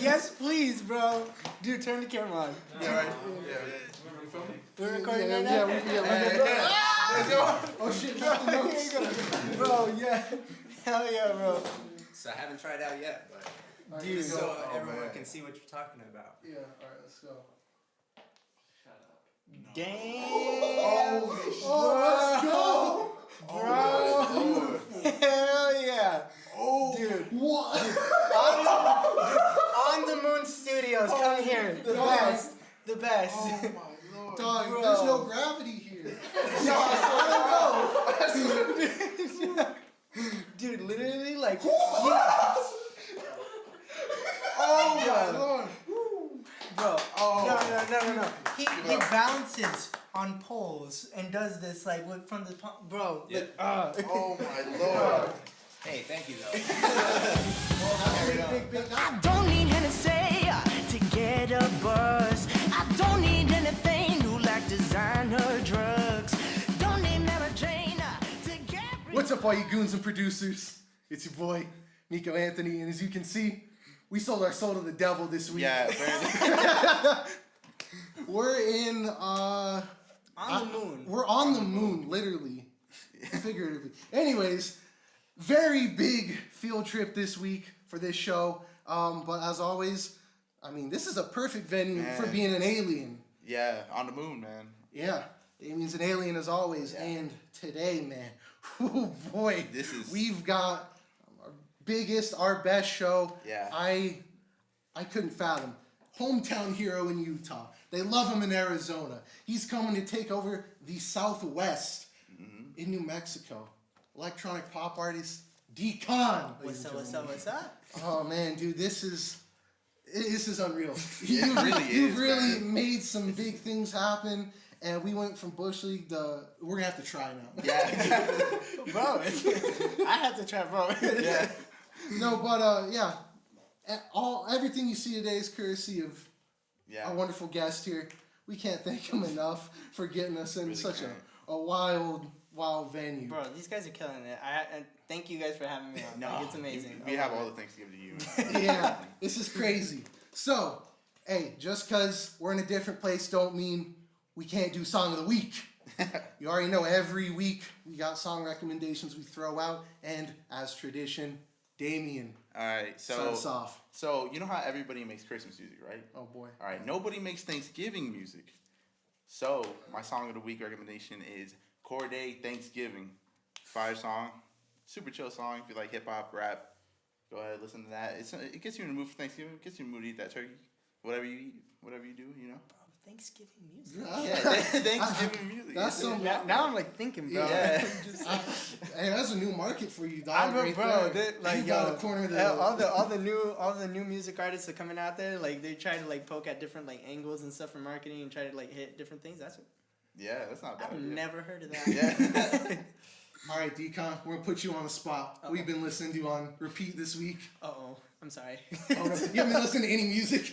Yes, please, bro. Dude, turn the camera on. Yeah, right. Yeah. We're recording right now? Let's go. Oh shit, drop the notes. Bro, yeah. Hell yeah, bro. So I haven't tried out yet, but Dude. so everyone can see what you're talking about. Yeah, alright, let's go. Shut up. Damn. Oh, Bro. Hell yeah. Oh, dude. What? On the Moon Studios, come here. The best. The best. Oh my lord. Dog, Bro. there's no gravity here. Dude, literally, like. Oh my lord. Bro, Oh. no. He balances on poles and does this like from the top, bro. Yeah. Like, Oh my lord. Hey, thank you though. big. I don't need Hennessy to get a buzz. I don't need anything new like designer drugs. Don't need Mary Jane to get. What's up, all you goons and producers? It's your boy, Nico Anthony, and as you can see, we sold our soul to the devil this week. Yeah, apparently. We're in, on the moon. We're on the moon, literally, figuratively. Anyways, very big field trip this week for this show. But as always, I mean, this is a perfect venue for being an alien. Yeah, on the moon, man. Yeah, Damien's an alien as always. Yeah. And today, man, oh boy, we've got our biggest, our best show. Yeah. I couldn't fathom. Hometown hero in Utah. They love him in Arizona. He's coming to take over the Southwest in New Mexico. Electronic pop artist Decon. What's up? Oh man, dude, this is unreal. You've really made some big things happen, and we went from Bush League to we're gonna have to try now. Yeah. Bro, I have to try, bro. Yeah. No, but yeah, everything you see today is courtesy of our wonderful guest here. We can't thank him enough for getting us in such a wild venue. Bro, these guys are killing it. And thank you guys for having me on. Like, it's amazing. We have all the thanks to give to you. Yeah, this is crazy. So, hey, just because we're in a different place don't mean we can't do Song of the Week. You already know every week we got song recommendations we throw out, and as tradition, Damien, All right, start us off. So you know how everybody makes Christmas music, right? Oh boy. All right, nobody makes Thanksgiving music. So my Song of the Week recommendation is Corday Thanksgiving. Fire song, super chill song. If you like hip hop, rap, go ahead listen to that. It gets you in the mood for Thanksgiving. It gets you in the mood to eat that turkey. Whatever you eat, whatever you do, you know. Bro, Thanksgiving music. Yeah, Thanksgiving music. That's some. Now I'm like thinking, bro. Yeah. Hey, that's a new market for you, dog. Bro, You got a corner of the. all the new music artists are coming out there. Like they try to like poke at different like angles and stuff for marketing and try to like hit different things. That's what. Yeah, that's not bad. I've never heard of that. Yeah. All right, Decon, we're gonna put you on the spot. Okay. We've been listening to you on repeat this week. Uh-oh, I'm sorry. You haven't been listening to any music?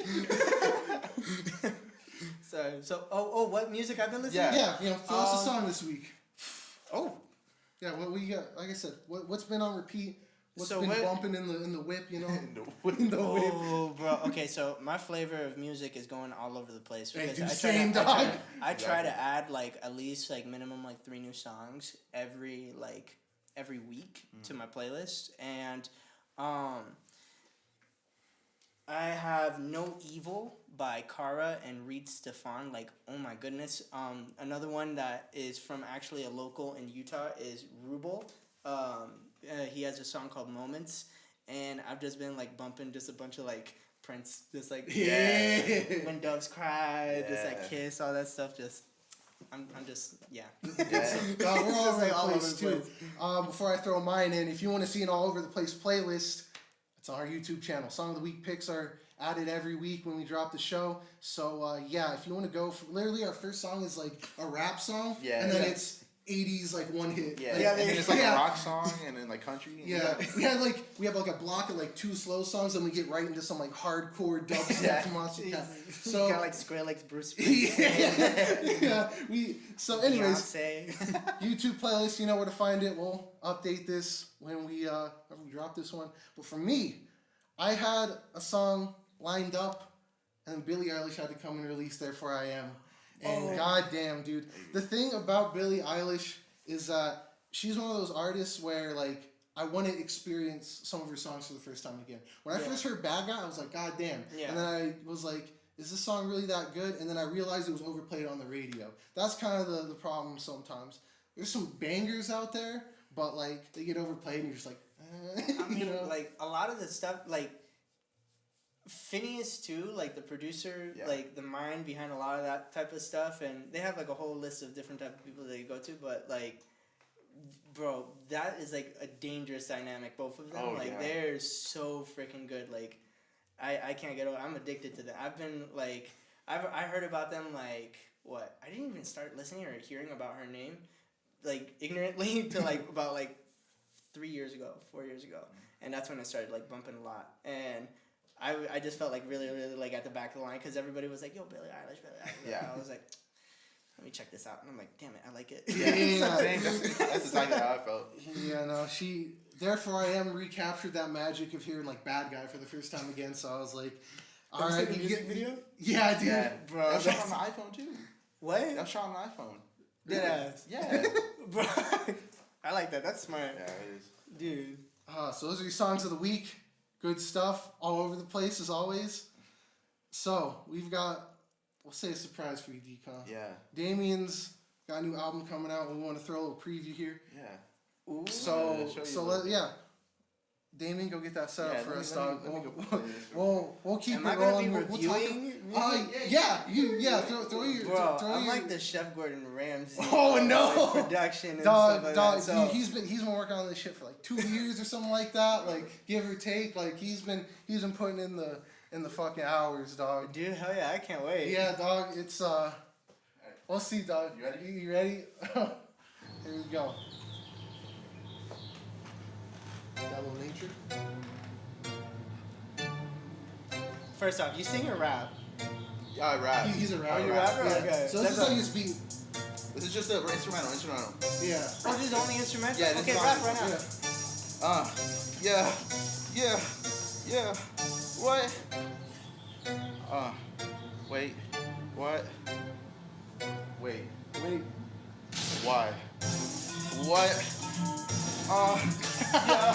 Sorry. So, what music I've been listening to? Yeah, throw us a song this week. Oh. Yeah, what we got? Like I said, what's been on repeat? What's So been what- bumping in the whip? You know, In the in the whip. Oh, bro. Okay, so my flavor of music is going all over the place Hey, because dude, I same, try dog. to, I try to add like at least like minimum like 3 new songs every week to my playlist, and I have No Evil by Kara and Reed Stefan. Like, oh my goodness. Another one that is from actually a local in Utah is Rubel. He has a song called Moments, and I've just been like bumping just a bunch of like Prince, just like When Doves Cry, just like Kiss, all that stuff. Just I'm just Yeah. We're all over the place too. Before I throw mine in, if you want to see an all over the place playlist, it's on our YouTube channel. Song of the Week picks are added every week when we drop the show. So yeah, if you want to go, literally our first song is like a rap song, and then it's 80s like one hit. Yeah, Like, and then it's like a rock song and then like country. Yeah, we have like a block of like 2 slow songs, and we get right into some like hardcore dubstep from us. so got like Skrillex, Bruce Springsteen. So anyways, Beyonce. YouTube playlist, you know where to find it. We'll update this when we drop this one. But for me, I had a song lined up, and Billie Eilish had to come and release Therefore I Am. And goddamn, dude, the thing about Billie Eilish is that she's one of those artists where, like, I want to experience some of her songs for the first time again. When I first heard Bad Guy, I was like, God damn. Yeah. And then I was like, is this song really that good? And then I realized it was overplayed on the radio. That's kind of the problem sometimes. There's some bangers out there, but, like, they get overplayed and you're just like, I mean, you know? like, a lot of the stuff, like, Phineas too, like the producer, like the mind behind a lot of that type of stuff, and they have like a whole list of different type of people that you go to, but like, bro, that is like a dangerous dynamic, both of them. They're so freaking good. Like, I can't get over. I'm addicted to them. I've been like, I heard about them like what? I didn't even start listening or hearing about her name, like ignorantly to like about like 4 years ago, and that's when I started like bumping a lot. And I just felt like really, really like at the back of the line because everybody was like, yo, Billie Eilish. Yeah. I was like, let me check this out. And I'm like, damn it, I like it. That's exactly how I felt. Yeah, no, Therefore I Am recaptured that magic of hearing, like, Bad Guy for the first time again, so I was like, all right. You music video? Yeah, dude. Yeah. Bro. That's shot on the iPhone, too. What? That's shot on the iPhone. Deadass. Yeah. Bro, I like that. That's smart. Yeah, it is. Dude. So those are your songs of the week. Good stuff all over the place as always. So we've got, we'll say a surprise for you, Decon. Yeah. Damien's got a new album coming out. We want to throw a little preview here. Yeah. Ooh. Damien, go get that set up for us, dog. We'll keep Am it I gonna rolling. be We'll talk. reviewing? Throw your. Bro, throw I'm your, like the Chef Gordon Ramsay. Oh, no. Like, production and dog, stuff like dog, that. So, he's been working on this shit for like 2 years or something like that, like give or take. Like he's been putting in the fucking hours, dog. dude, hell yeah, I can't wait. Yeah, dog. It's we'll see, dog. You ready? You ready? Here we go. Got a little nature. First off, you sing or rap? Yeah, I rap. He's a rapper. Oh, you rapper? Yeah. Okay. So this is like his beat. This is just an instrumental. Yeah. Oh, this is only instrumental? Yeah, this okay, is rap only- right now. Yeah. What? Wait. What? Wait. Why? What? Yeah.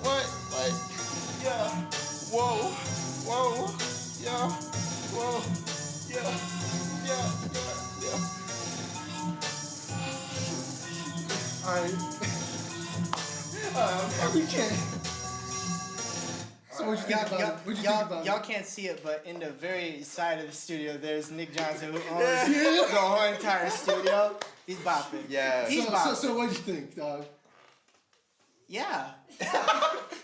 What? Yeah. Whoa. Yeah. Whoa. Yeah. Alright. We can't. So what'd you think about it? Y'all can't see it, but in the very side of the studio, there's Nick Johnson who owns the whole entire studio. He's bopping. Yeah. He's bopping. So what'd you think, dog? Yeah.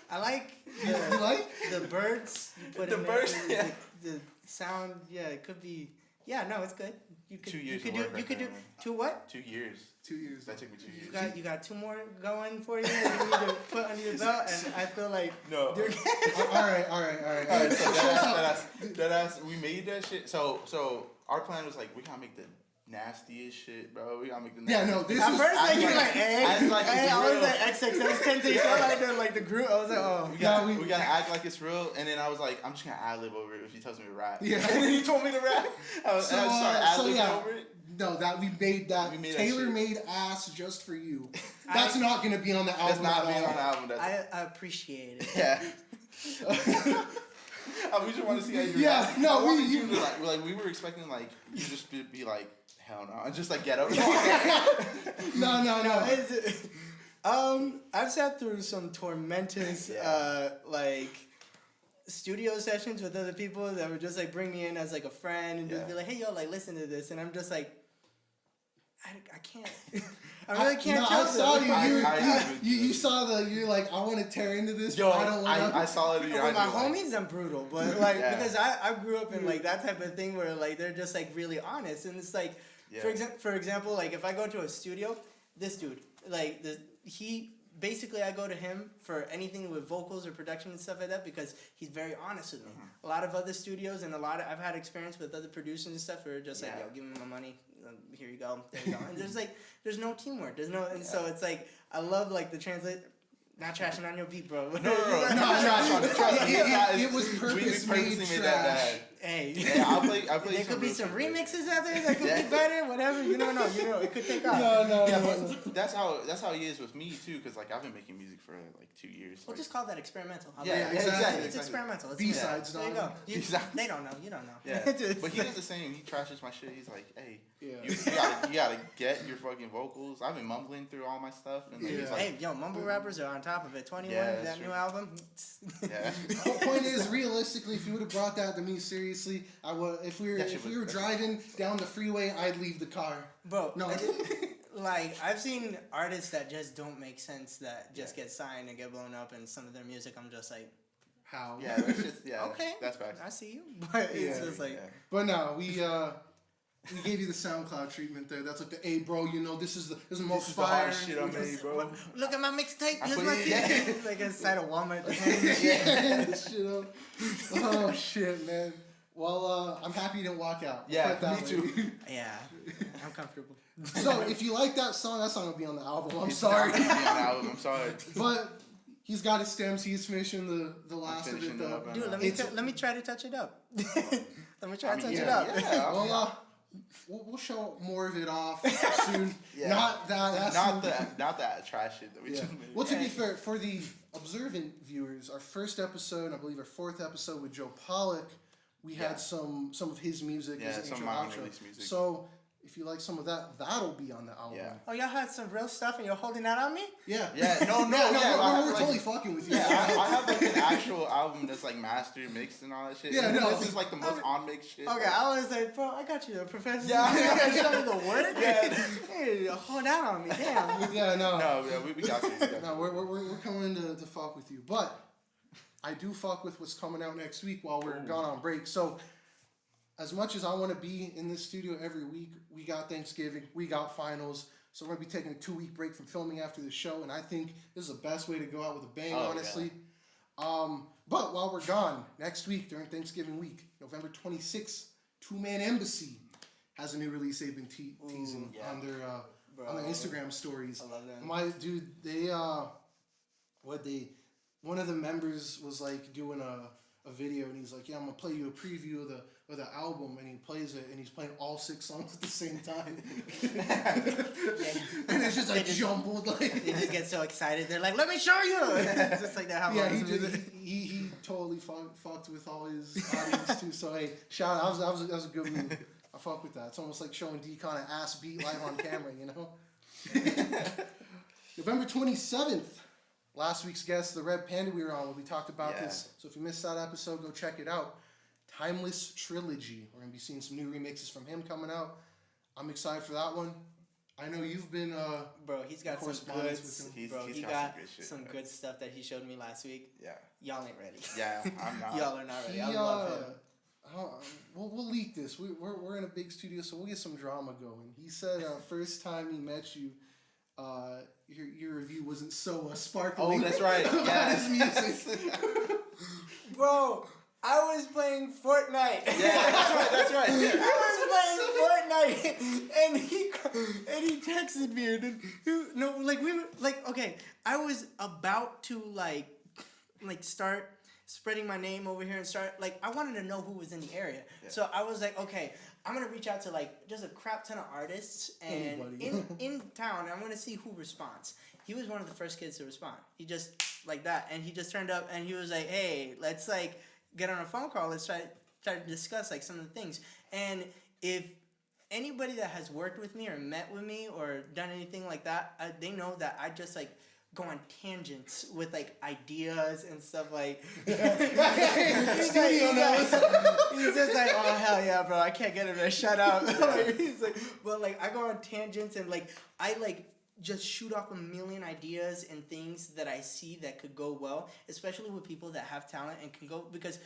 I like You like? the birds you put The in birds, there. yeah. The sound, yeah, it could be. Yeah, no, it's good. You could, 2 years you of could work do. right You could there, do man. 2 what? 2 years. 2 years. That took me 2 years. You got 2 more going for you that you need to put under your belt, and I feel like No. you're Alright. Alright, so that ass, we made that shit. So our plan was like, we gotta make the nastiest shit, bro. We gotta make the Yeah, nastiest. no, this At is. first, like, you're like, act like it's I was real. like, XXX Temptation, like the group. I was like, oh. We gotta act like it's real, and then I was like, I'm just gonna ad lib over it if he tells me to rap. Yeah. And then he told me to rap. I just started ad libbing over it. No, that we made that We made that tailor-made ass just for you. That's not gonna be on the That's album not at being all. on the album. That's I appreciate it. yeah. We just want to see how you Yeah, react. no, I wanted we- you to like we were expecting like you just be like hell no and just like get up. No. I've sat through some tormentous like studio sessions with other people that would just like bring me in as like a friend and just be like, hey yo, like listen to this, and I'm just like, I can't. I really can't. I saw trust you. You saw you're like, I want to tear into this. Yo, but I don't want to. I saw it in your With eyes. my like, homies, I'm brutal, but like Yeah. because I grew up in like that type of thing where like they're just like really honest, and it's like for example, like if I go to a studio, this dude like basically I go to him for anything with vocals or production and stuff like that because he's very honest with me. A lot of other studios and I've had experience with other producers and stuff who are just like, yo, give me my money, here you go, there you go. And there's no teamwork, and so it's like I love like the Not trashing on your beat, bro. No, trust me. It was We purpose purposely made made trash. that bad. Hey, Yeah, I'll play there could be real some shit. remixes out there that could Yeah. be better, whatever. You don't know. It could take off. Yeah, but that's how he is with me too. Cause like I've been making music for like 2 years. We'll like, just call that experimental. How Yeah, about that? exactly. It's experimental. It's B-sides, There you dog. go. You, Exactly. They don't know. You don't know. Yeah, It's- but he does the same. He trashes my shit. He's like, "Hey, Yeah. you gotta get your fucking vocals." I've been mumbling through all my stuff, and like, Yeah. he's like, Hey, yo, mumble rappers are on top of it. 21, Yeah, that's that true. new album. "Yeah." The point is, realistically, if you would have brought that to me seriously, I would. If we That shit were was- driving down the freeway, I'd leave the car. Bro, No. like, I've seen artists that just don't make sense that just get signed and get blown up, and some of their music, I'm just like, How? Yeah, that's just okay, That's facts. I see you. But it's Yeah, just like, Yeah. But no, we gave you the SoundCloud treatment there. That's like the, hey, bro, you know, this is the most This is the hard fire shit I made, bro. look at my mixtape. I Here's put my it- CD. yeah. Like inside a Walmart. Yeah, shit up. Oh shit, man. Well, I'm happy you didn't walk out. We'll Yeah, put it that me way. too. Yeah, I'm comfortable. So if you like that song will be on the album. I'm It's sorry, not gonna be on the album, I'm sorry. but he's got his stems. He's finishing the last of finishing it. it up right Dude, now. let me try to touch it up. Let me try I to mean, touch yeah, it up. yeah. Well, we'll show more of it off soon. Yeah. Not that. That's Not that trash shit that we Yeah. just made. Well, to be fair, for the observant viewers, our first episode, I believe our fourth episode with Joe Pollock, we Yeah. had some of his music Yeah, as an some intro, of my outro. unreleased music. So if you like some of that, that'll be on the album. Yeah. Oh, y'all had some real stuff and you're holding that on me? Yeah. Yeah, no, we're like- totally fucking with you. Yeah, I have like an actual album that's like mastered, mixed, and all that shit. Yeah, And no. This is like the most on mix shit. Okay, I was like, bro, I got you the professional. Yeah. You gotta show me the word. Hey, hold that on me, damn. Yeah, no. No, yeah, we got you. We got you. No, we're coming to fuck with you. But I do fuck with what's coming out next week while we're gone on break. So as much as I want to be in this studio every week, we got Thanksgiving, we got finals. So we're going to be taking a 2-week break from filming after the show. And I think this is the best way to go out with a bang, Oh, honestly. But while we're gone, next week during Thanksgiving week, November 26th, Two Man Embassy has a new release they've been teasing yeah. on their Bro. on their Instagram stories. I love that. My dude, one of the members was like doing a video and he's like, yeah, I'm gonna play you a preview of the album, and he plays it and he's playing all 6 songs at the same time. And it's just like jumbled like They just get so excited. They're like, let me show you. It's just like that. How yeah, long he, is did, it? he totally fucked with all his audience too. So hey, shout out, that was a good move. I fuck with that. It's almost like showing Decon an ass beat live on camera, you know. November 27th, last week's guest, the Red Panda we were on, when we talked about Yeah. this. So if you missed that episode, go check it out. Timeless Trilogy. We're gonna be seeing some new remixes from him coming out. I'm excited for that one. I know you've been Bro, he's got some correspondence good. with him. He's- Bro, he's he got got some good shit, some bro. good stuff that he showed me last week. Yeah. Y'all ain't ready. Yeah, I'm not. Y'all are not ready. He, I love him. we'll leak this. We're in a big studio, so we'll get some drama going. He said first time he met you, your review wasn't so sparkling. Oh, that's right. about Yeah. his music. Bro, I was playing Fortnite. Yeah, that's right. I was playing Fortnite, and he texted me, and I was about to like start spreading my name over here and start I wanted to know who was in the area. Yeah. So I was like, okay, I'm gonna reach out to just a crap ton of artists and Anybody. in town. I'm gonna see who responds. He was one of the first kids to respond. He just like that, and he just turned up and he was like, hey, let's get on a phone call. Let's try to discuss some of the things. And if anybody that has worked with me or met with me or done anything like that, they know that I just go on tangents with ideas and stuff Studio knows. He's just like, oh hell yeah, bro, I can't get him to shut up. He's like, but I go on tangents and I just shoot off a million ideas and things that I see that could go well, especially with people that have talent and can go, because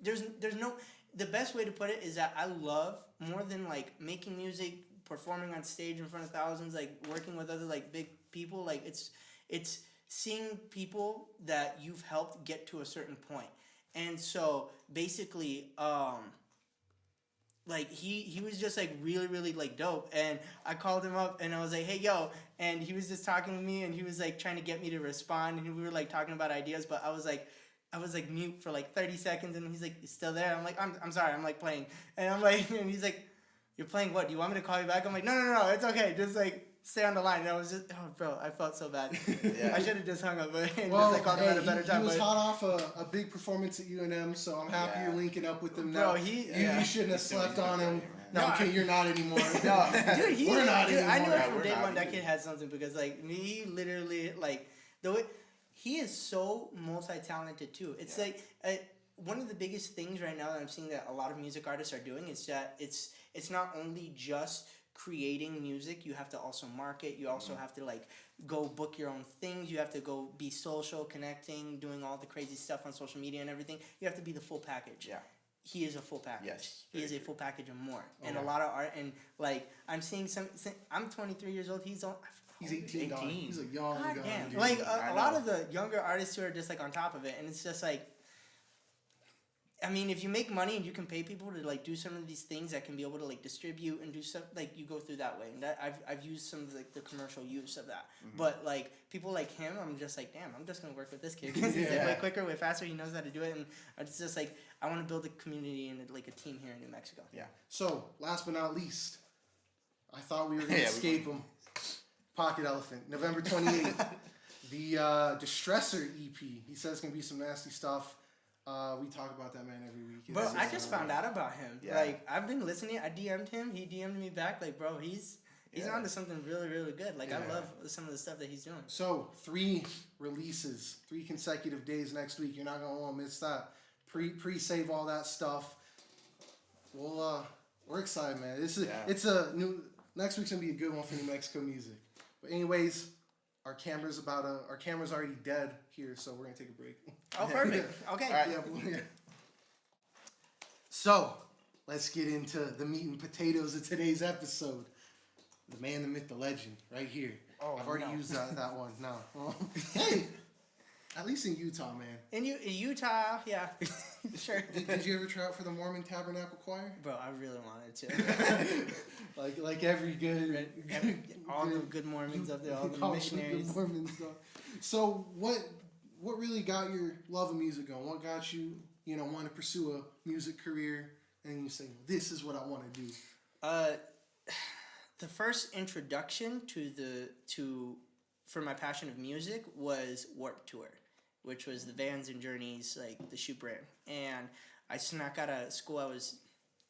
there's no, the best way to put it is that I love more than making music, performing on stage in front of thousands, working with other big people, it's seeing people that you've helped get to a certain point. And so basically like he was just like really really like dope, and I called him up and I was like, hey yo, and he was just talking to me and he was like trying to get me to respond, and we were like talking about ideas, but I was like mute for like 30 seconds, and he's like, you still there? I'm like, I'm sorry, I'm like playing, and I'm like, and he's like, you're playing what? Do you want me to call you back? I'm like, no, it's okay, just like stay on the line. And I was just, oh bro, I felt so bad. Yeah. I should have just hung up and Well, just like called him at a better time. He was but- hot off a big performance at UNM, so I'm happy you're linking up with him now. Bro, you shouldn't have slept on him. No, No, okay, you're not anymore. Dude, We're not dude, I knew anymore. it from We're day not one that either. kid had something, because like he literally like the way he is so multi-talented too. It's like one of the biggest things right now that I'm seeing that a lot of music artists are doing is that it's not only just creating music, you have to also market, you also have to like go book your own things, you have to go be social, connecting, doing all the crazy stuff on social media and everything. You have to be the full package. Yeah. He is a full package. Yes, He is a very full package and more. And a Okay. lot of art, and like I'm seeing I'm 23 years old, he's on. He's 18. dog. 18. He's a young God guy. damn. dude. Like I a lot know. of the younger artists who are just like on top of it, and it's just like, I mean, if you make money and you can pay people to like do some of these things that can be able to like distribute and do stuff, like you go through that way, and that I've used some of like the commercial use of that. But like people like him, I'm just like, damn, I'm just gonna work with this kid because he's like way quicker, way faster. He knows how to do it, and it's just like I want to build a community and like a team here in New Mexico. Yeah. So, last but not least, I thought we were going to Yeah, escape him. Pocket Elephant, November 28th. The Distressor EP. He says it's going to be some nasty stuff. We talk about that man every week. Bro, It's I just found out about him. Yeah. Like I've been listening. I DM'd him. He DM'd me back. Like, bro, he's Yeah. onto something really really good. Like I Yeah. love some of the stuff that he's doing. So, 3 releases, 3 consecutive days next week. You're not going to want to miss that. Pre-save all that stuff. Well, we're excited, man. It's a new. Next week's gonna be a good one for New Mexico music. But anyways, our camera's already dead here, so we're gonna take a break. Oh, perfect. Okay. All right. Yeah. So, let's get into the meat and potatoes of today's episode. The man, the myth, the legend, right here. Oh, I've already no. used that one. No. Hey, at least in Utah, man. In Utah, yeah, sure. Did you ever try out for the Mormon Tabernacle Choir? Bro, I really wanted to. Like every good, All the good Mormons up there, all the all missionaries. good Mormons, dog. So what really got your love of music going? What got you, want to pursue a music career? And you say, this is what I want to do. The first introduction for my passion of music was Warped Tour, which was the Vans and Journeys, like the shoe brand. And I snuck out of school. I was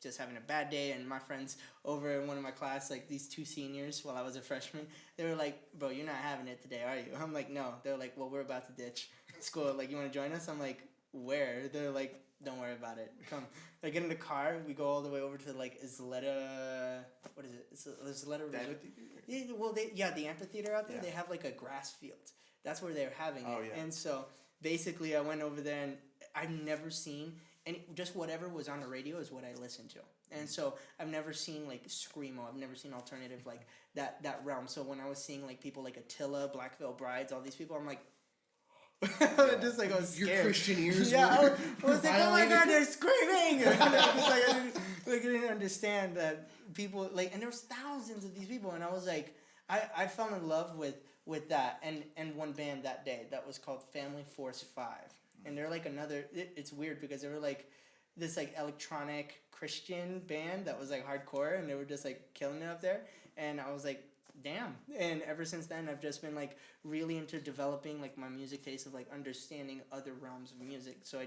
just having a bad day, and my friends over in one of my class, like these 2 seniors while I was a freshman, they were like, bro, you're not having it today, are you? I'm like, no. They're like, well, we're about to ditch school. Like, you want to join us? I'm like, where? They're like, don't worry about it. Come. I get in the car. We go all the way over to like Isleta. What is it? It's Isleta. Yeah, well, the amphitheater out there. Yeah. They have like a grass field. That's where they're having Oh, it. yeah. And so basically, I went over there, and I've never seen just whatever was on the radio is what I listened to. And so I've never seen like screamo. I've never seen alternative like that realm. So when I was seeing like people like Attila, Black Veil Brides, all these people, I'm like. Just like I was scared. Your Christian ears Yeah, I were was like, oh my violated. god, they're screaming! I didn't understand that people like, and there was thousands of these people, and I was like, I fell in love with that and one band that day that was called Family Force 5, and they're like it's weird because they were like this like electronic Christian band that was like hardcore, and they were just like killing it up there, and I was like, damn. And ever since then I've just been like really into developing like my music taste of like understanding other realms of music, so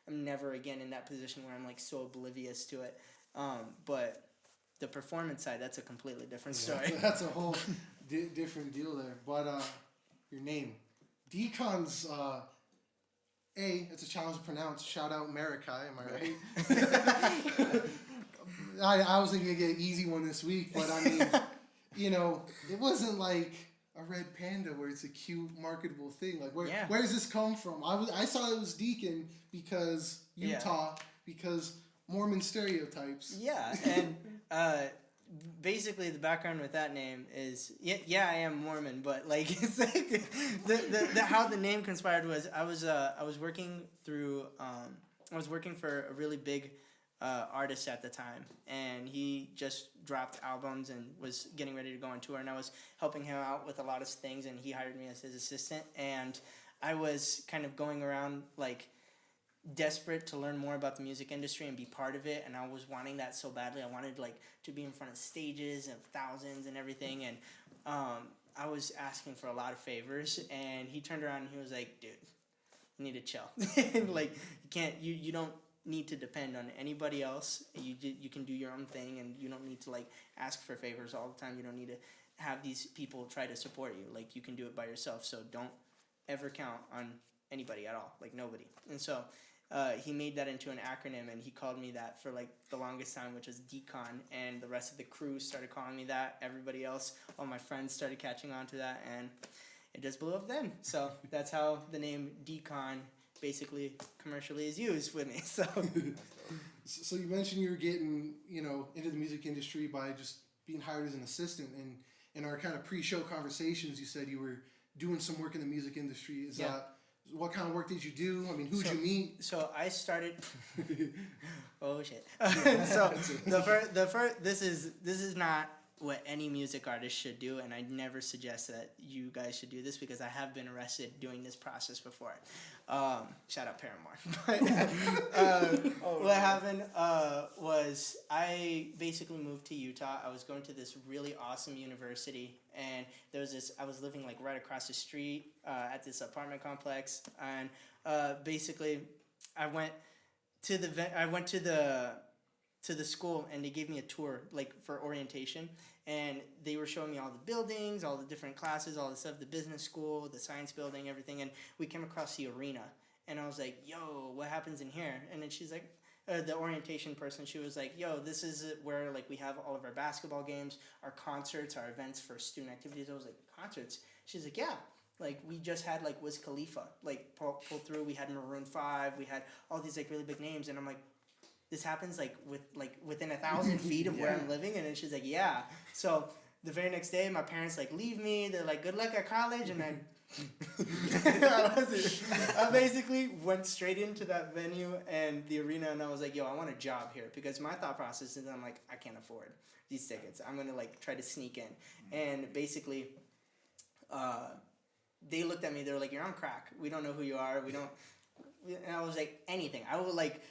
I'm never again in that position where I'm like so oblivious to it, but the performance side, that's a completely different story. That's a whole different deal there. But your name, Decon's. It's a challenge to pronounce. Shout out Marikai, am I right? I was thinking to get an easy one this week, but I mean, it wasn't like a red panda where it's a cute, marketable thing. Like, where does this come from? I saw it was Decon because Utah, because Mormon stereotypes. Yeah, and basically the background with that name is I am Mormon, but like it's like the how the name conspired was I was working for a really big artist at the time, and he just dropped albums and was getting ready to go on tour, and I was helping him out with a lot of things, and he hired me as his assistant, and I was kind of going around like desperate to learn more about the music industry and be part of it, and I was wanting that so badly. I wanted like to be in front of stages of thousands and everything, and I was asking for a lot of favors, and he turned around and he was like, dude, you need to chill. Like, you don't need to depend on anybody else. You can do your own thing, and you don't need to like ask for favors all the time. You don't need to have these people try to support you. Like, you can do it by yourself, so don't ever count on anybody at all, like nobody. And so he made that into an acronym, and he called me that for like the longest time, which was Decon, and the rest of the crew started calling me that. Everybody else, all my friends started catching on to that, and it just blew up then. So that's how the name Decon basically commercially is used with me. So So you mentioned you were getting, into the music industry by just being hired as an assistant, and in our kind of pre-show conversations, you said you were doing some work in the music industry. Is that what kind of work did you do? I mean, who'd you meet? So I started. Oh shit! So the first this is not what any music artist should do, and I never suggest that you guys should do this because I have been arrested doing this process before. Shout out Paramore. But what happened was I basically moved to Utah. I was going to this really awesome university, and there was this. I was living like right across the street at this apartment complex, and basically I went to the school, and they gave me a tour like for orientation, and they were showing me all the buildings, all the different classes, all the stuff, the business school, the science building, everything, and we came across the arena, and I was like, yo, what happens in here? And then she's like, the orientation person, she was like, yo, this is where like we have all of our basketball games, our concerts, our events for student activities. I was like, concerts? She's like, yeah. Like, we just had, like, Wiz Khalifa, like, pull through. We had Maroon 5. We had all these, like, really big names. And I'm like, this happens, like, within 1,000 feet of where I'm living? And then she's like, yeah. So the very next day, my parents, like, leave me. They're like, good luck at college. And then I basically went straight into that venue and the arena. And I was like, yo, I want a job here. Because my thought process is, I'm like, I can't afford these tickets. I'm going to, like, try to sneak in. And basically... they looked at me, they were like, you're on crack. We don't know who you are. And I was like, anything. I will, like,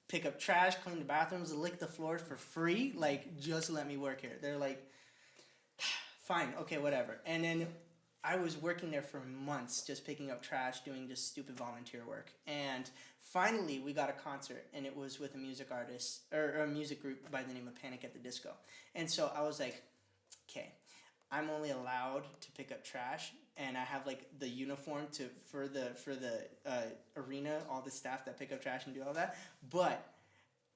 pick up trash, clean the bathrooms, lick the floors for free. Like, just let me work here. They're like, fine, okay, whatever. And then I was working there for months, just picking up trash, doing just stupid volunteer work. And finally, we got a concert, and it was with a music artist, or a music group by the name of Panic at the Disco. And so I was like, okay, I'm only allowed to pick up trash, and I have like the uniform for the arena, all the staff that pick up trash and do all that. But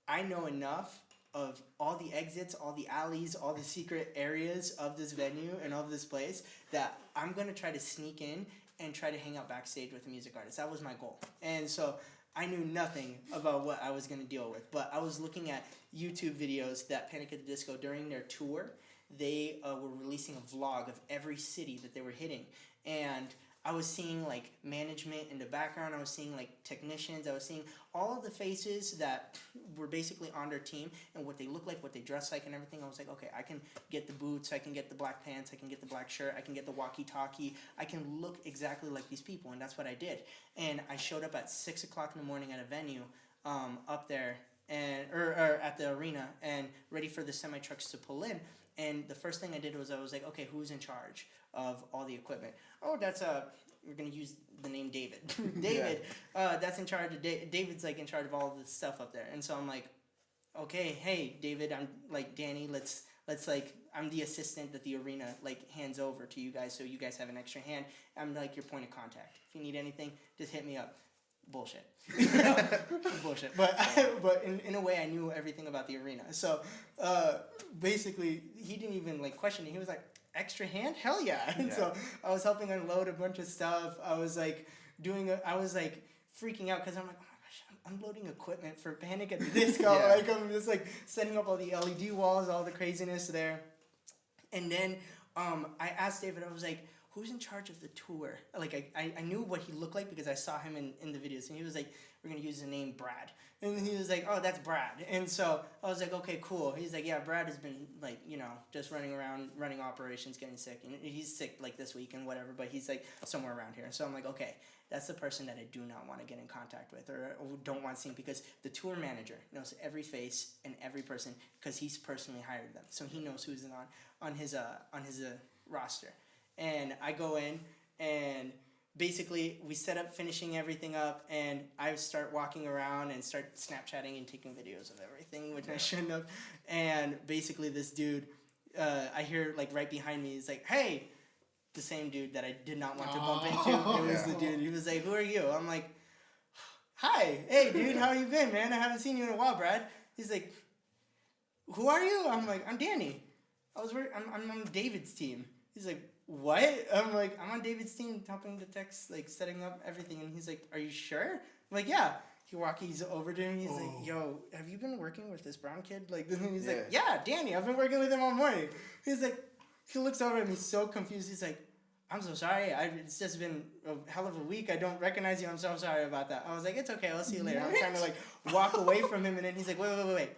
I know enough of all the exits, all the alleys, all the secret areas of this venue and of this place that I'm gonna try to sneak in and try to hang out backstage with a music artist. That was my goal. And so I knew nothing about what I was gonna deal with, but I was looking at YouTube videos that Panic at the Disco during their tour. They were releasing a vlog of every city that they were hitting, and I was seeing like management in the background. I was seeing like technicians. I was seeing all of the faces that were basically on their team and what they look like, what they dress like, and everything. I was like, okay, I can get the boots, I can get the black pants, I can get the black shirt, I can get the walkie-talkie. I can look exactly like these people, and that's what I did. And I showed up at 6 o'clock in the morning at a venue up there, and or at the arena, and ready for the semi-trucks to pull in. And the first thing I did was I was like, okay, who's in charge of all the equipment? Oh, that's we're gonna use the name David. David, that's in charge of David's like in charge of all the stuff up there. And so I'm like, okay, hey David, I'm like Danny. Let's like I'm the assistant that the arena like hands over to you guys, so you guys have an extra hand. I'm like your point of contact. If you need anything, just hit me up. Bullshit. Bullshit. But in a way, I knew everything about the arena. So basically, he didn't even like question it. He was like, extra hand? Hell yeah. And so I was helping unload a bunch of stuff. I was like I was like freaking out because I'm like, oh my gosh, I'm unloading equipment for Panic at the Disco. Like I'm just like setting up all the LED walls, all the craziness there. And then I asked David, I was like, who's in charge of the tour? Like, I knew what he looked like because I saw him in the videos. And he was like, we're gonna use the name Brad. And he was like, oh, that's Brad. And so I was like, okay, cool. He's like, yeah, Brad has been like, just running around, running operations, getting sick. And he's sick like this week and whatever, but he's like somewhere around here. So I'm like, okay, that's the person that I do not want to get in contact with or don't want to see, because the tour manager knows every face and every person because he's personally hired them. So he knows who's on his roster. And I go in and basically we set up finishing everything up, and I start walking around and start Snapchatting and taking videos of everything, which I shouldn't have. And basically this dude, I hear like right behind me, he's like, hey, the same dude that I did not want to bump into. It was the dude. He was like, who are you? I'm like, hi, hey dude, how you been, man? I haven't seen you in a while, Brad. He's like, who are you? I'm like, I'm Danny. I'm on David's team. He's like, what? I'm like, I'm on David's team, helping the techs, like setting up everything. And he's like, are you sure? I'm like, yeah. He's over to him. He's like, yo, have you been working with this brown kid? Like, he's like, yeah, Danny, I've been working with him all morning. He's like, he looks over at me so confused. He's like, I'm so sorry. It's just been a hell of a week. I don't recognize you. I'm so sorry about that. I was like, it's okay. I'll see you later. I'm trying to like walk away from him. And then he's like, wait.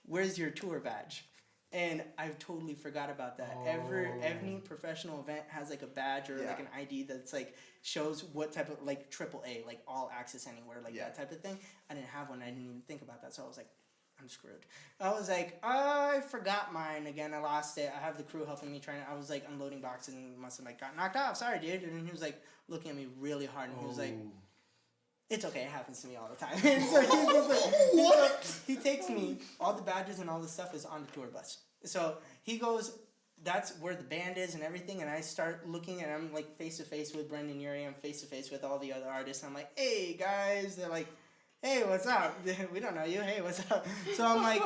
Where's your tour badge? And I totally forgot about that. Every professional event has like a badge or like an ID that's like shows what type of like AAA, like all access anywhere, like that type of thing. I didn't have one. I didn't even think about that. So I was like, I'm screwed. I was like, I forgot mine again. I lost it. I have the crew helping me I was like unloading boxes and must have like got knocked off. Sorry, dude. And then he was like looking at me really hard and he was like, it's okay. It happens to me all the time. And so he was like, he takes me, all the badges and all the stuff is on the tour bus. So he goes, that's where the band is and everything. And I start looking and I'm like face to face with Brendan Urie. I'm face to face with all the other artists. I'm like, hey guys. They're like, hey, what's up? We don't know you. Hey, what's up? So I'm like,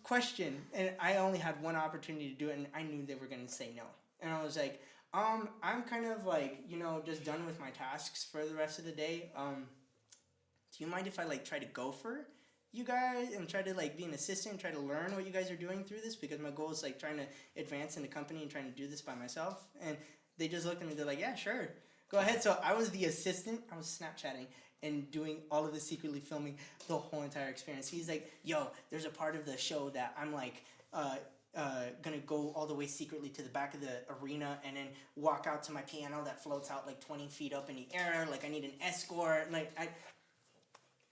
question. And I only had one opportunity to do it, and I knew they were going to say no. And I was like, I'm kind of like, just done with my tasks for the rest of the day. Do you mind if I like try to go for you guys and try to like be an assistant and try to learn what you guys are doing through this? Because my goal is like trying to advance in the company and trying to do this by myself. And they just looked at me. They're like, yeah, sure. Go ahead. So I was the assistant. I was Snapchatting and doing all of the secretly filming the whole entire experience. He's like, yo, there's a part of the show that I'm like gonna go all the way secretly to the back of the arena and then walk out to my piano that floats out like 20 feet up in the air. Like I need an escort. Like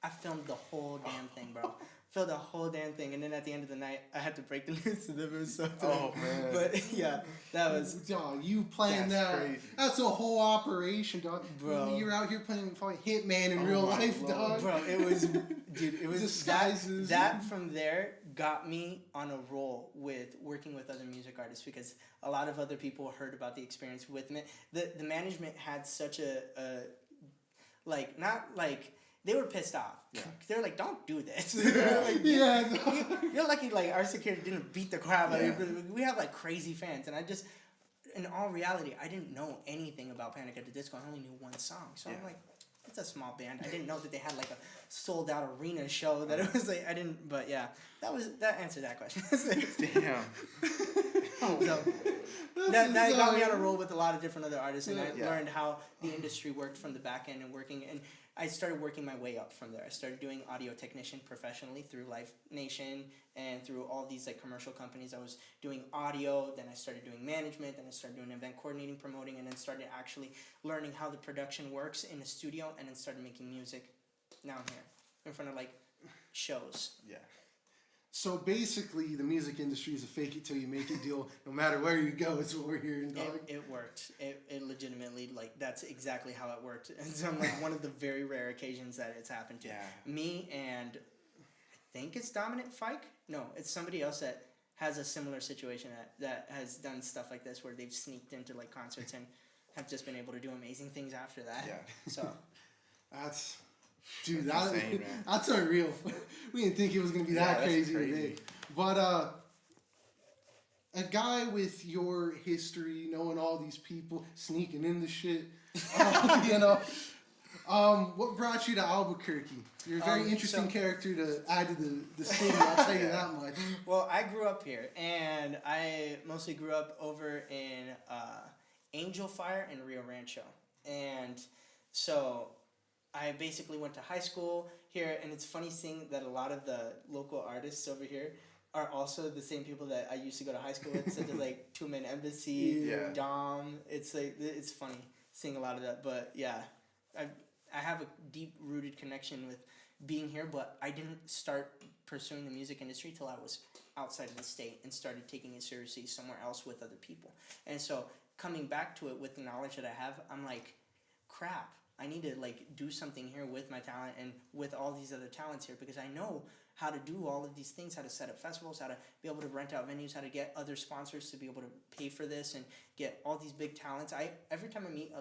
I filmed the whole damn thing, bro. Filmed the whole damn thing, and then at the end of the night, I had to break the news to them. It was so tough. Oh man! But yeah, that was. Dog, you playing that? Crazy. That's a whole operation, dog. Bro, you're out here playing Hitman in real life, Lord. dog. Bro, it was, dude. It was disguises. That from there got me on a roll with working with other music artists because a lot of other people heard about the experience with me. The management had such a like not like. They were pissed off. Yeah. They were like, don't do this. Like, you're lucky like our security didn't beat the crap out of you. We have like crazy fans. And I just, in all reality, I didn't know anything about Panic at the Disco. I only knew one song. So I'm like, it's a small band. I didn't know that they had like a sold out arena show that it was like, but yeah, that answered that question. Damn. So that got me on a roll with a lot of different other artists, and I learned how the industry worked from the back end and working, and I started working my way up from there. I started doing audio technician professionally through Live Nation and through all these like commercial companies. I was doing audio, then I started doing management, then I started doing event coordinating, promoting, and then started actually learning how the production works in a studio, and then started making music. Now I'm here in front of like shows. Yeah. So basically, the music industry is a fake it till you make it deal. No matter where you go, it's what we're hearing, dog. It worked. It legitimately, like, that's exactly how it worked. And so I'm like one of the very rare occasions that it's happened to. Yeah. Me and I think it's Dominant Fike. No, it's somebody else that has a similar situation that has done stuff like this where they've sneaked into like concerts and have just been able to do amazing things after that. Yeah. So That's... Dude, that's insane, man. That's unreal. We didn't think it was going to be that crazy today. But a guy with your history, knowing all these people, sneaking in the shit, what brought you to Albuquerque? You're a very interesting character to add to the city, I'll tell you that much. Well, I grew up here, and I mostly grew up over in Angel Fire and Rio Rancho. And so I basically went to high school here, and it's funny seeing that a lot of the local artists over here are also the same people that I used to go to high school with, such as like Two Man Embassy, Yeah. Dom. It's like it's funny seeing a lot of that, but yeah, I have a deep rooted connection with being here, but I didn't start pursuing the music industry till I was outside of the state and started taking it seriously somewhere else with other people. And so coming back to it with the knowledge that I have, I'm like, crap, I need to like do something here with my talent and with all these other talents here, because I know how to do all of these things, how to set up festivals, how to be able to rent out venues, how to get other sponsors to be able to pay for this and get all these big talents. Every time I meet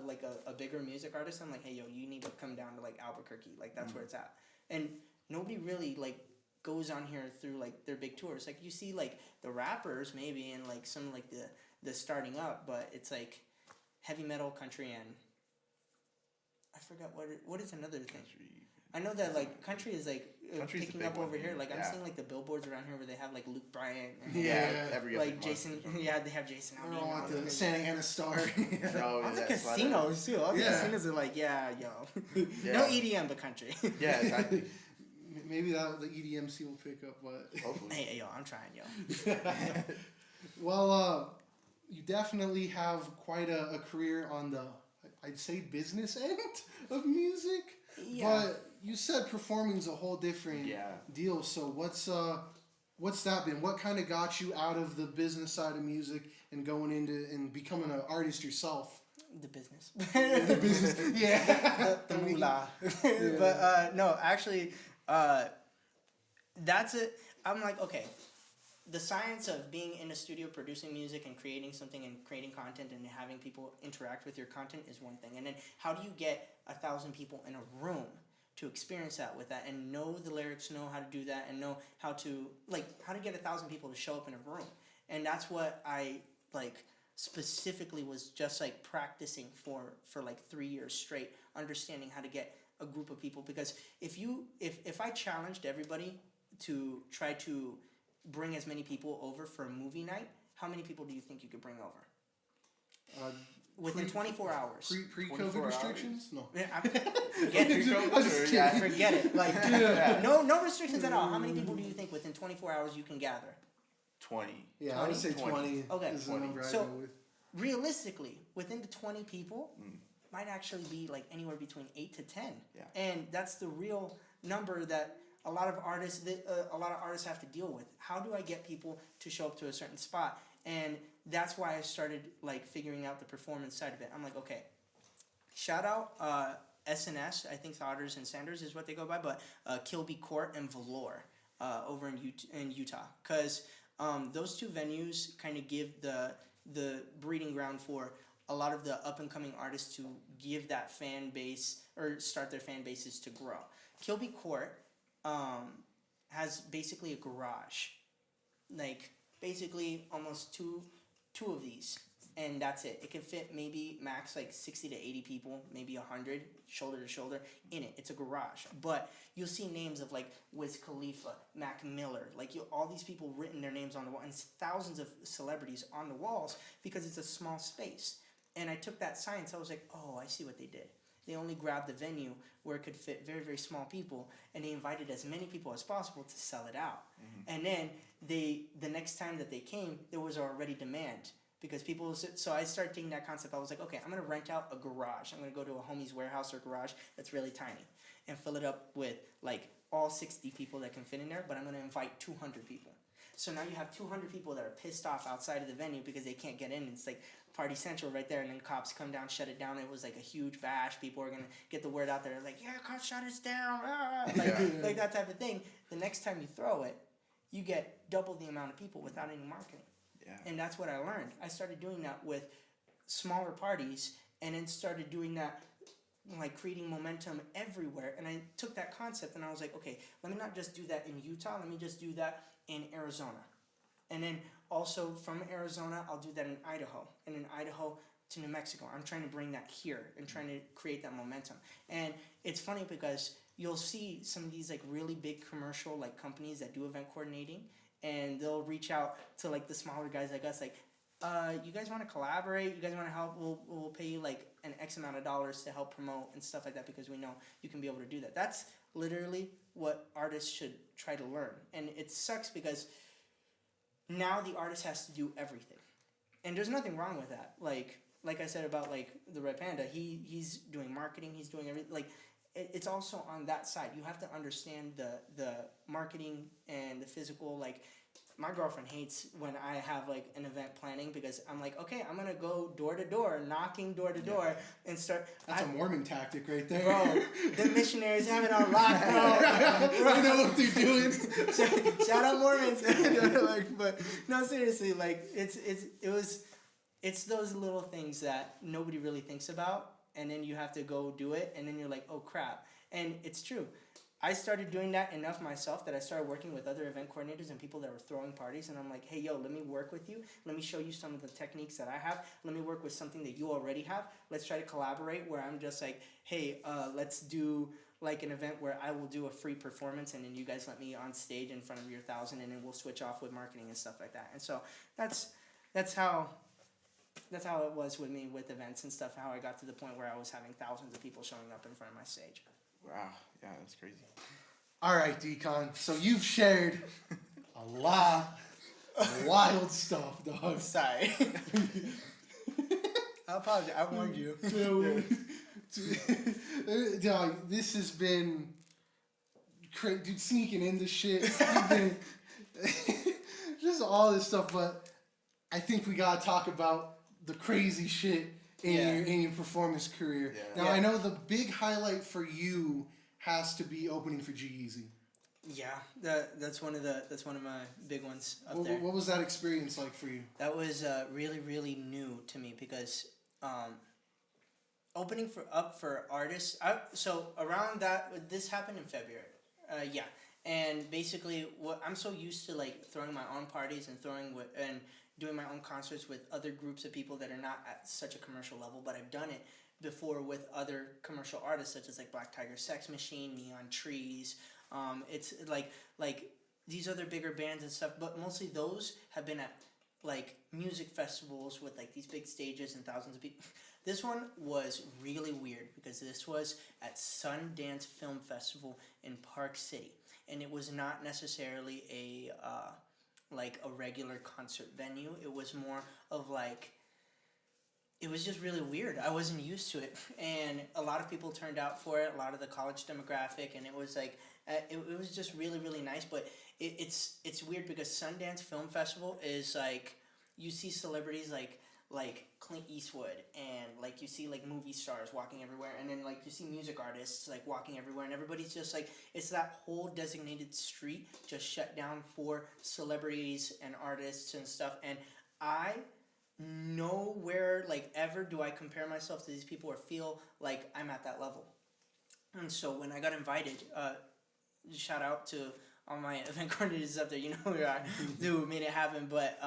a bigger music artist, I'm like, hey, yo, you need to come down to like Albuquerque, like that's where it's at. And nobody really like goes on here through like their big tours. Like you see like the rappers maybe and like some like the starting up, but it's like heavy metal, country, and I forgot what is another thing. I know that like country is like picking up over here. Like I'm seeing like the billboards around here where they have like Luke Bryant and every like Jason. Yeah, they have Jason. They're all at the Santa Ana Star. All the casinos too. All the casinos are like, yeah, yo, no EDM but country. Yeah, exactly. Maybe that the EDM scene will pick up, but Hopefully. Hey, yo, I'm trying, yo. well, you definitely have quite a career on the, I'd say, business end of music. Yeah. But you said performing's a whole different deal. So what's that been? What kind of got you out of the business side of music and going into and becoming an artist yourself? The business. The business. Yeah. The moolah. But no, actually, that's it. I'm like, okay, the science of being in a studio producing music and creating something and creating content and having people interact with your content is one thing. And then how do you get 1,000 people in a room to experience that with that and know the lyrics, know how to do that, and know how to get 1,000 people to show up in a room. And that's what I like specifically was just like practicing for like 3 years straight, understanding how to get a group of people. Because if I challenged everybody to try to bring as many people over for a movie night, how many people do you think you could bring over? Within 24 hours. Pre-COVID restrictions? No. Forget it. I was just kidding. Forget it. Like, no restrictions at all. How many people do you think within 24 hours you can gather? 20. Yeah, I would say 20 Okay. is the number I So, go with. realistically, within the 20 people, might actually be like anywhere between 8 to 10. Yeah. And that's the real number that a lot of artists have to deal with. How do I get people to show up to a certain spot? And that's why I started like figuring out the performance side of it. I'm like, okay, shout out SNS, I think Otters and Sanders is what they go by, but Kilby Court and Velour over in Utah. Because those two venues kind of give the breeding ground for a lot of the up-and-coming artists to give that fan base or start their fan bases to grow. Kilby Court has basically a garage, like basically almost two of these, and that's it. It can fit maybe max like 60 to 80 people, maybe 100 shoulder to shoulder in it. It's a garage, but you'll see names of like Wiz Khalifa, Mac Miller, like all these people written their names on the wall, and thousands of celebrities on the walls because it's a small space. And I took that science. I was like, oh, I see what they did. They only grabbed the venue where it could fit very, very small people, and they invited as many people as possible to sell it out. And then the next time that they came, there was already demand because people. So I started taking that concept. I was like, okay, I'm gonna rent out a garage. I'm gonna go to a homie's warehouse or garage that's really tiny, and fill it up with like all 60 people that can fit in there. But I'm gonna invite 200 people. So now you have 200 people that are pissed off outside of the venue because they can't get in. It's like Party Central right there, and then cops come down, shut it down. It was like a huge bash. People are gonna get the word out there, like, yeah, cops shut us down, like that type of thing. The next time you throw it, you get double the amount of people without any marketing. Yeah. And that's what I learned. I started doing that with smaller parties, and then started doing that, like creating momentum everywhere. And I took that concept, and I was like, okay, let me not just do that in Utah. Let me just do that in Arizona. And then also from Arizona, I'll do that in Idaho. And in Idaho to New Mexico. I'm trying to bring that here and trying to create that momentum. And it's funny because you'll see some of these like really big commercial like companies that do event coordinating, and they'll reach out to like the smaller guys like us, like, you guys want to collaborate? You guys want to help? We'll pay you like an X amount of dollars to help promote and stuff like that because we know you can be able to do that. That's literally what artists should try to learn. And it sucks because now the artist has to do everything. And there's nothing wrong with that. Like I said about like the Red Panda, he's doing marketing, he's doing everything. Like it's also on that side. You have to understand the marketing and the physical. Like my girlfriend hates when I have like an event planning because I'm like, okay, I'm gonna go door to door, knocking door to door, and start. That's a Mormon tactic right there, bro. The missionaries have it on lock, bro. I know what they're doing. Shout out Mormons. But no, seriously, like it's those little things that nobody really thinks about, and then you have to go do it, and then you're like, oh crap. And it's true. I started doing that enough myself that I started working with other event coordinators and people that were throwing parties, and I'm like, hey, yo, let me work with you. Let me show you some of the techniques that I have. Let me work with something that you already have. Let's try to collaborate where I'm just like, hey, let's do like an event where I will do a free performance, and then you guys let me on stage in front of your 1,000, and then we'll switch off with marketing and stuff like that. And so that's how it was with me with events and stuff, how I got to the point where I was having thousands of people showing up in front of my stage. Wow, yeah, that's crazy. All right, Decon. So you've shared a lot of wild stuff, dog. Sorry. I apologize. I warned you. Dog, this has been crazy. Dude, sneaking into shit. You've been just all this stuff, but I think we gotta talk about the crazy shit in your performance career. Yeah. Now I know the big highlight for you has to be opening for G-Eazy. Yeah, that's one of my big ones up there. What was that experience like for you? That was really, really new to me because opening for artists. So around that, this happened in February. Yeah, and basically, I'm so used to like throwing my own parties and doing my own concerts with other groups of people that are not at such a commercial level, but I've done it before with other commercial artists such as like Black Tiger Sex Machine, Neon Trees. It's like these other bigger bands and stuff, but mostly those have been at like music festivals with like these big stages and thousands of people. This one was really weird because this was at Sundance Film Festival in Park City, and it was not necessarily a regular concert venue. It was more of like, it was just really weird. I wasn't used to it, and a lot of people turned out for it, a lot of the college demographic, and it was like, it was just really, really nice, but it's weird because Sundance Film Festival is like, you see celebrities like Clint Eastwood, and like you see like movie stars walking everywhere, and then like you see music artists like walking everywhere, and everybody's just like, it's that whole designated street just shut down for celebrities and artists and stuff, and I nowhere like ever do I compare myself to these people or feel like I'm at that level. And so when I got invited, shout out to all my event coordinators up there, you know who I who made it happen, but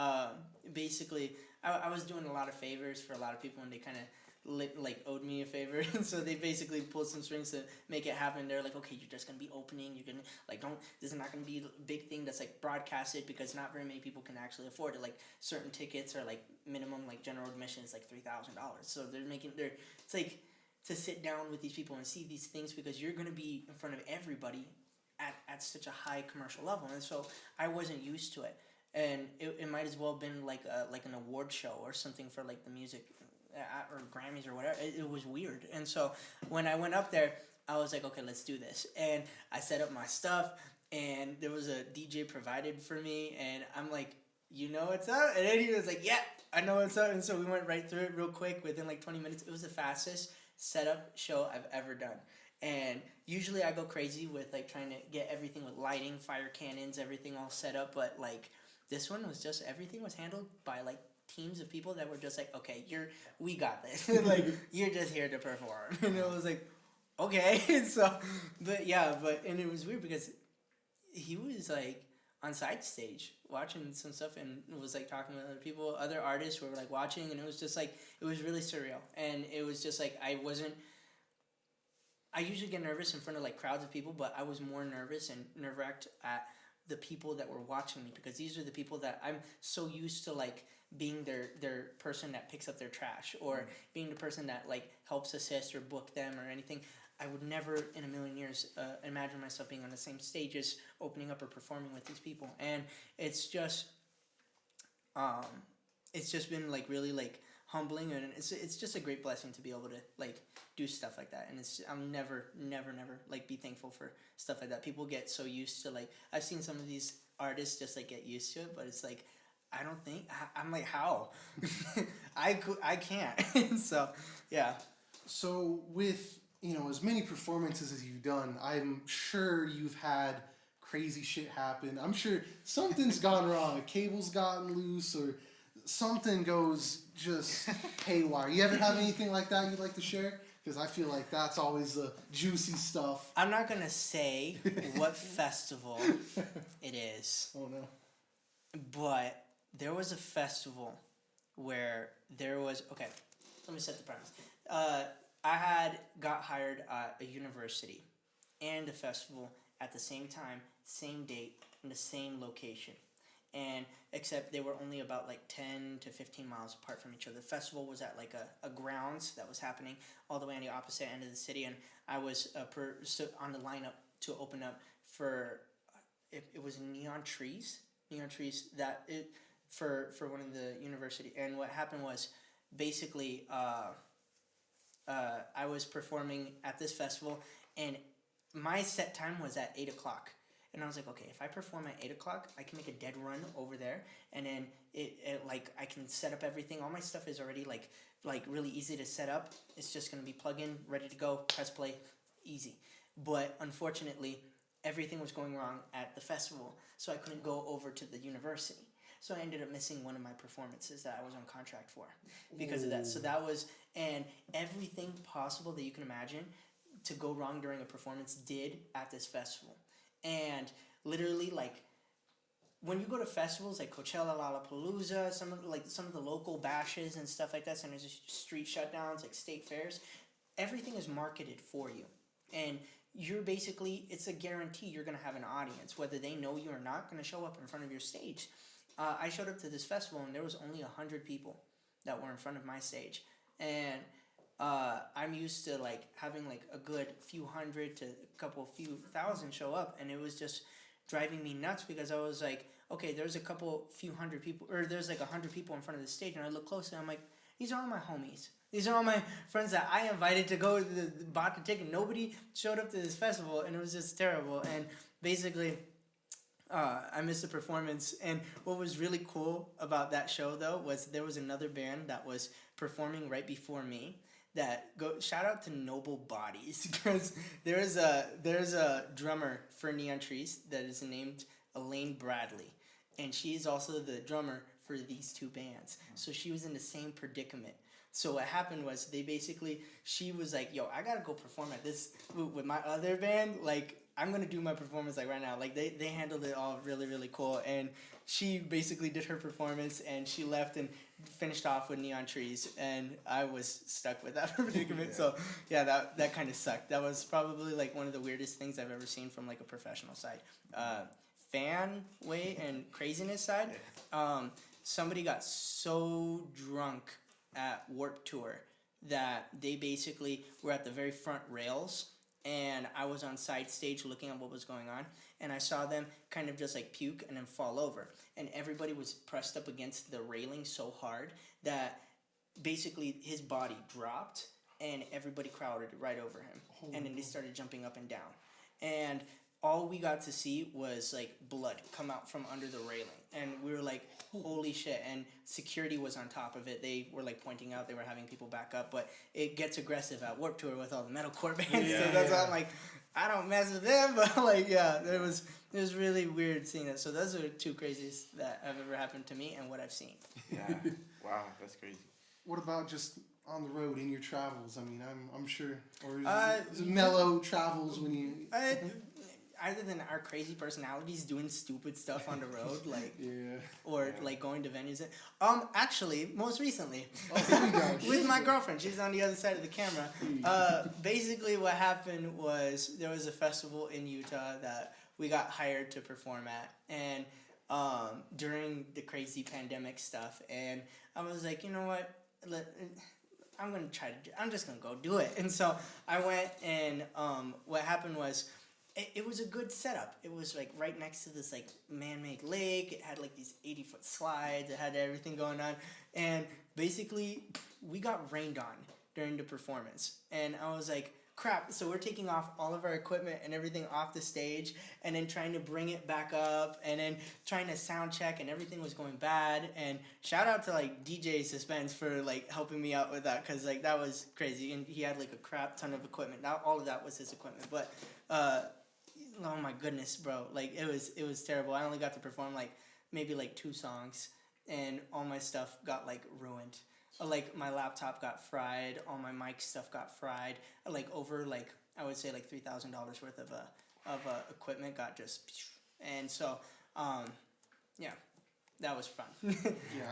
basically I was doing a lot of favors for a lot of people, and they kind of like owed me a favor, and so they basically pulled some strings to make it happen. They're like, okay, you're just gonna be opening, you're gonna like, this is not gonna be a big thing that's like broadcasted because not very many people can actually afford it. Like certain tickets are like minimum, like general admission is like $3,000, so it's like to sit down with these people and see these things because you're gonna be in front of everybody at such a high commercial level, and so I wasn't used to it. And it might as well have been like an award show or something for like the music or Grammys or whatever. It was weird. And so when I went up there, I was like, okay, let's do this. And I set up my stuff, and there was a DJ provided for me, and I'm like, you know what's up? And then he was like, yeah, I know what's up. And so we went right through it real quick within like 20 minutes. It was the fastest setup show I've ever done. And usually I go crazy with like trying to get everything with lighting, fire cannons, everything all set up, but like this one was just, everything was handled by like teams of people that were just like, okay, we got this. Like, you're just here to perform. And it was like, okay. And so, and it was weird because he was like on side stage watching some stuff and was like talking with other people, other artists were like watching, and it was just like, it was really surreal. And it was just like, I usually get nervous in front of like crowds of people, but I was more nervous and nerve-wracked at the people that were watching me, because these are the people that I'm so used to like being their person that picks up their trash, or being the person that like helps assist or book them or anything. I would never in a million years imagine myself being on the same stages, opening up or performing with these people. And it's just been like really like humbling, and it's just a great blessing to be able to like do stuff like that. And I'll never like be thankful for stuff like that. People get so used to like, I've seen some of these artists just like get used to it, but it's like, I don't think I'm like, how I can't. So yeah. So with, you know, as many performances as you've done, I'm sure you've had crazy shit happen. I'm sure something's gone wrong. A cable's gotten loose, or something goes just haywire. You ever have anything like that you'd like to share? Because I feel like that's always the juicy stuff. I'm not gonna say what festival it is, Oh no. but there was a festival where there was, okay, let me set the premise. I had got hired at a university and a festival at the same time, same date, in the same location. And except they were only about like 10 to 15 miles apart from each other. The festival was at like a grounds that was happening all the way on the opposite end of the city, and I was on the lineup to open up for it was neon trees that it for one of the university. And what happened was basically I was performing at this festival, and my set time was at 8 o'clock. And I was like, okay, if I perform at 8 o'clock, I can make a dead run over there, and then it like I can set up everything. All my stuff is already like really easy to set up. It's just gonna be plug in, ready to go, press play, easy. But unfortunately, everything was going wrong at the festival, so I couldn't go over to the university. So I ended up missing one of my performances that I was on contract for because of that. So that was, and everything possible that you can imagine to go wrong during a performance did at this festival. And literally, like, when you go to festivals like Coachella, Lollapalooza, some of the local bashes and stuff like that, some of the street shutdowns, like state fairs, everything is marketed for you. And you're basically, it's a guarantee you're going to have an audience. Whether they know you or not, going to show up in front of your stage. I showed up to this festival, and there was only 100 people that were in front of my stage. And I'm used to like having like a good few hundred to a few thousand show up, and it was just driving me nuts because I was like, okay, there's few hundred people, or there's like 100 people in front of the stage, and I look closely, I'm like, these are all my homies. These are all my friends that I invited to go to bought the ticket. Nobody showed up to this festival, and it was just terrible. And basically, I missed the performance. And what was really cool about that show, though, was there was another band that was performing right before me. Shout out to Noble Bodies, because there's a drummer for Neon Trees that is named Elaine Bradley, and she is also the drummer for these two bands. So she was in the same predicament. So what happened was she was like, yo, I gotta go perform at this with my other band. Like, I'm gonna do my performance like right now. Like they handled it all really, really cool. And she basically did her performance, and she left and finished off with Neon Trees, and I was stuck with that predicament. Yeah. So yeah, that kind of sucked. That was probably like one of the weirdest things I've ever seen from like a professional side. Fan way and craziness side. Somebody got so drunk at Warped Tour that they basically were at the very front rails, and I was on side stage looking at what was going on, and I saw them kind of just like puke and then fall over, and everybody was pressed up against the railing so hard that basically his body dropped and everybody crowded right over him. And then they started jumping up and down, and all we got to see was like blood come out from under the railing, and we were like, holy shit. And security was on top of it. They were like pointing out, they were having people back up, but it gets aggressive at Warped Tour with all the metalcore bands. So that's why I'm like, I don't mess with them, but like, yeah, it was really weird seeing that. So those are the two craziest that have ever happened to me and what I've seen. Yeah. Wow, that's crazy. What about just on the road in your travels? I mean, I'm sure, or is it mellow travels when you? Other than our crazy personalities doing stupid stuff on the road, like, like going to venues. Actually, most recently, with my girlfriend, she's on the other side of the camera. Basically, what happened was there was a festival in Utah that we got hired to perform at, and during the crazy pandemic stuff, and I was like, you know what, I'm just gonna go do it. And so I went, and what happened was, it was a good setup. It was like right next to this like man-made lake. It had like these 80-foot slides. It had everything going on, and basically we got rained on during the performance. And I was like, crap. So we're taking off all of our equipment and everything off the stage, and then trying to bring it back up, and then trying to sound check, and everything was going bad. And shout out to like DJ Suspense for like helping me out with that, because like that was crazy. And he had like a crap ton of equipment. Not all of that was his equipment, but oh my goodness, bro! Like it was terrible. I only got to perform like maybe like 2 songs, and all my stuff got like ruined. Like my laptop got fried, all my mic stuff got fried. Like over like I would say like $3,000 worth of equipment got just, and so yeah, that was fun.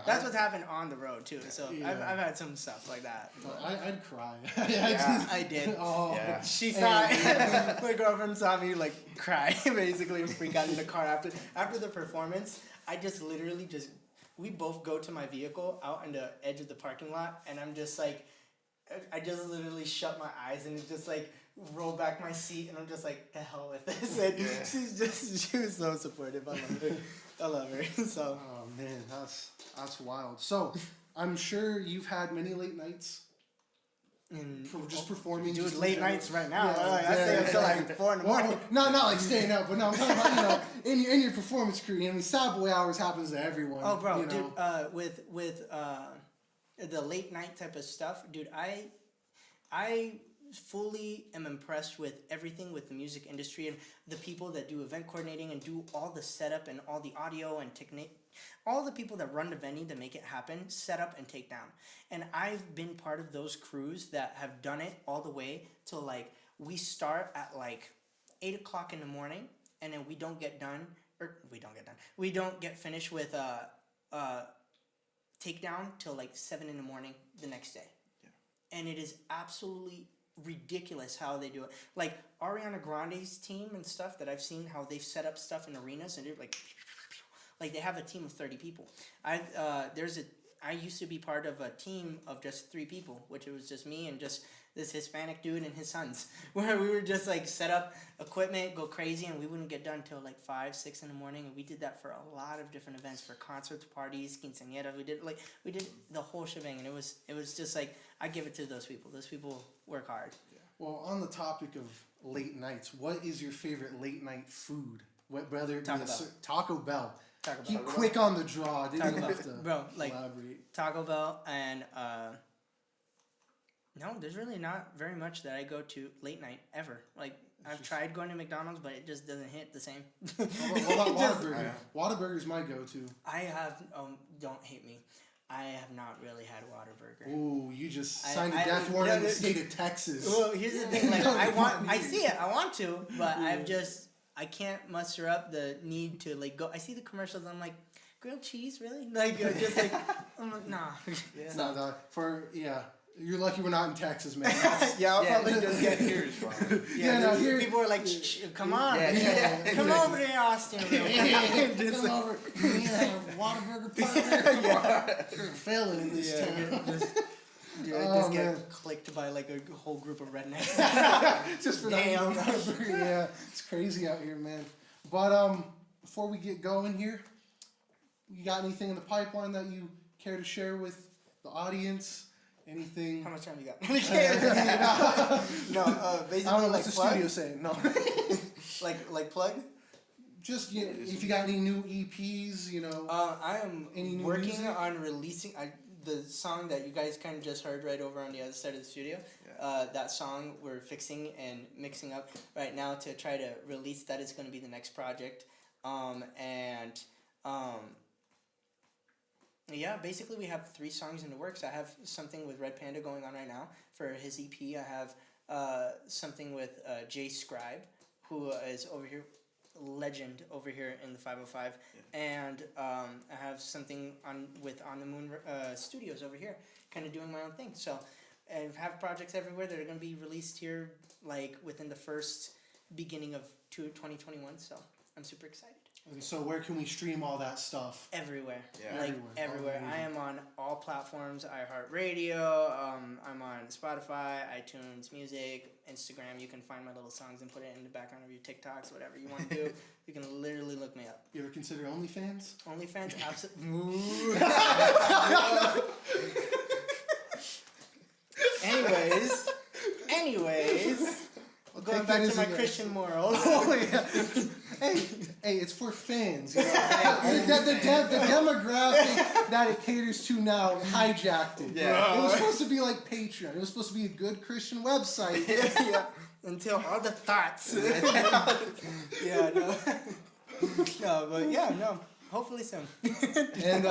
That's what's happened on the road too. So I've had some stuff like that. I'd cry. I did. Oh, Yeah. She saw it. My girlfriend saw me like cry basically and freak out in the car after the performance. I just literally we both go to my vehicle out on the edge of the parking lot, and I'm just like, I just literally shut my eyes and just like roll back my seat, and I'm just like, the hell with this. And she was so supportive. I love her. So. Oh man, that's wild. So I'm sure you've had many late nights. Just performing. Dude, just late nights right now. Yeah, I stay until like 4 in the morning. Well, not like staying up, but no, I'm talking about in your performance career. I mean, sad boy hours happens to everyone. Oh, bro, you know? dude. With the late night type of stuff, dude. I fully am impressed with everything with the music industry and the people that do event coordinating and do all the setup and all the audio and technique. All the people that run the venue to make it happen, set up and take down. And I've been part of those crews that have done it all the way to like, we start at like 8 o'clock in the morning, and then we don't get finished with takedown till like 7 in the morning the next day. Yeah. And it is absolutely ridiculous how they do it. Like Ariana Grande's team and stuff that I've seen how they've set up stuff in arenas, and they're like they have a team of 30 people. I used to be part of a team of just 3 people, which it was just me and just this Hispanic dude and his sons, where we were just like set up equipment, go crazy, and we wouldn't get done till like 5, 6 in the morning. And we did that for a lot of different events, for concerts, parties, quinceañeras. We did the whole shebang, and it was just like, I give it to those people. Those people work hard. Yeah. Well, on the topic of late nights, what is your favorite late night food? Whether it be Taco Bell. Keep quick on the draw. Didn't even have to elaborate. Taco Bell and no, there's really not very much that I go to late night ever. Like I've tried going to McDonald's, but it just doesn't hit the same. What about Whataburger? Whataburger's my go-to. I have don't hate me. I have not really had Whataburger. Ooh, you just signed a death warrant in the state of Texas. Well, here's the thing. Like I see it. I want to, but I can't muster up the need to like go. I see the commercials. And I'm like, grilled cheese, really? Like just like, I'm like, nah. Yeah. You're lucky we're not in Texas, man. I'll probably just get here is fine. Here people are like, come on, come over to Austin. Come over. You have Whataburger partner. You're failing in this town. Just get clicked by like a whole group of rednecks. Just for damn. Yeah, it's crazy out here, man. But before we get going here, you got anything in the pipeline that you care to share with the audience? Anything? How much time you got? No, basically I don't know like what the plug? studio saying. No. like plug? Just if you got any new EPs, you know. I am working on releasing the song that you guys kind of just heard right over on the other side of the studio. Yeah. That song we're fixing and mixing up right now to try to release that. Is going to be the next project. Yeah, basically we have 3 songs in the works. I have something with Red Panda going on right now for his EP. I have something with Jay Scribe, who is over here, legend over here in the 505. Yeah. And I have something with On the Moon Studios over here, kind of doing my own thing. So I have projects everywhere that are going to be released here like within the first beginning of 2021. So I'm super excited. And so where can we stream all that stuff? Everywhere. Yeah. Like everywhere. Oh, I am on all platforms. iHeartRadio. I'm on Spotify, iTunes, Music, Instagram. You can find my little songs and put it in the background of your TikToks, whatever you want to do. You can literally look me up. You ever consider OnlyFans? OnlyFans, absolutely. Anyways. Going back to my Christian morals. Oh yeah. Hey, it's for fans. You know? the demographic that it caters to now hijacked it. Yeah. It was supposed to be like Patreon. It was supposed to be a good Christian website. Yeah. Until all the thoughts. Yeah, no. No, but yeah, no. Hopefully soon. And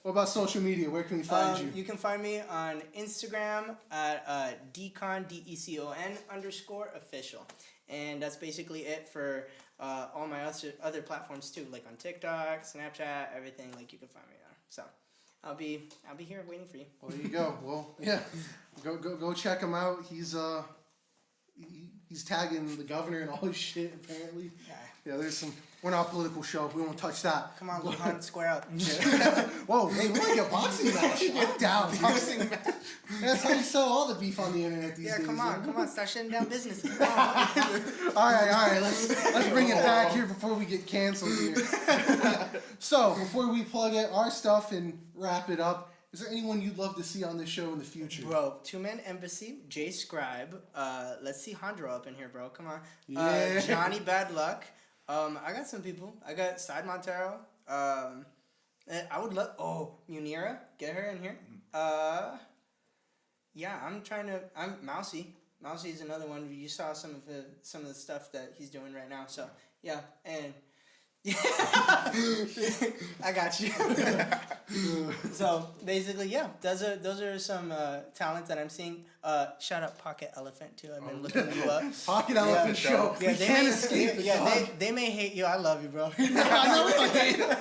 what about social media? Where can we find you? You can find me on Instagram at Decon, DECON_official. And that's basically it for all my other platforms too, like on TikTok, Snapchat, everything. Like you can find me there. So I'll be here waiting for you. Well, there you go. Well, yeah, go check him out. He's tagging the governor and all his shit. Apparently, yeah. There's some. We're not a political show. We won't touch that. Come on, Luhan, square out. Whoa, hey, we're like a boxing match. I'm down. Boxing match. That's how you sell all the beef on the internet these Yeah, days. come on, start shutting down businesses. All right. Let's bring it back here before we get canceled here. So before we plug it, our stuff and wrap it up, is there anyone you'd love to see on this show in the future? Bro, Two Man Embassy, Jay Scribe. Let's see Hondro up in here, bro. Come on. Yeah. Johnny Bad Luck. I got some people. I got Side Montero. I would love. Munira. Get her in here. Yeah, I'm Mousy. Mousy is another one. You saw some of the stuff that he's doing right now. So yeah, and I got you. So basically, yeah, those are some talents that I'm seeing. Shout out Pocket Elephant too. I've been looking you up. Pocket Elephant Show. Yeah, We can't escape it. dog. they may hate you. I love you, bro. I know we hate it.